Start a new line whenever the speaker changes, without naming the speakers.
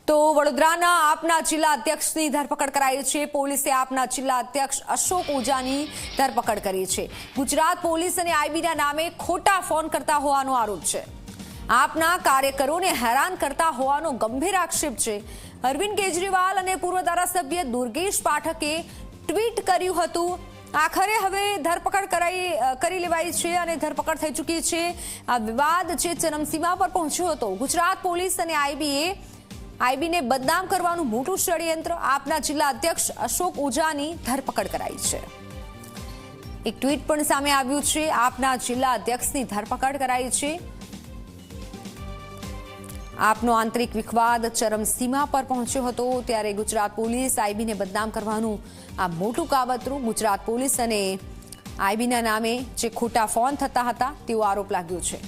તો વડોદરાના આપના જિલ્લા અધ્યક્ષની ધરપકડ કરાઈ છે। પોલીસે આપના જિલ્લા અધ્યક્ષ અશોક ઓઝાની ધરપકડ કરી છે। ગુજરાત પોલીસ અને આઈબીના નામે ખોટા ફોન કરતા હોવાનો આરોપ છે। આપના કાર્યકરોને હેરાન કરતા હોવાનો ગંભીર આક્ષેપ છે। અરવિંદ કેજરીવાલ અને પૂર્વ ધારાસભ્ય દુર્ગેશ પાઠકે ટ્વીટ કર્યું હતું। આખરે હવે ધરપકડ કરી લેવાઈ છે અને ધરપકડ થઈ ચૂકી છે। આ વિવાદ છે ચરમસીમા પર પહોંચ્યો હતો। ગુજરાત પોલીસ અને આઈબીને બદનામ કરવાનું મોટું ષડયંત્ર। આપના જિલ્લા અધ્યક્ષ અશોક ઓઝાની ધરપકડ કરાઈ છે। એક ટ્વીટ પણ સામે આવ્યું છે। આપના જિલ્લા અધ્યક્ષની ધરપકડ કરાઈ છે। આપનો આંતરિક વિવાદ ચરમસીમા પર પહોંચ્યો હતો ત્યારે ગુજરાત પોલીસ આઈબીને બદનામ કરવાનું આ મોટું કાવતરું ગુજરાત પોલીસ અને આઈબીના નામે જે ખોટા ફોન થતા હતા તેવો આરોપ લાગ્યો છે।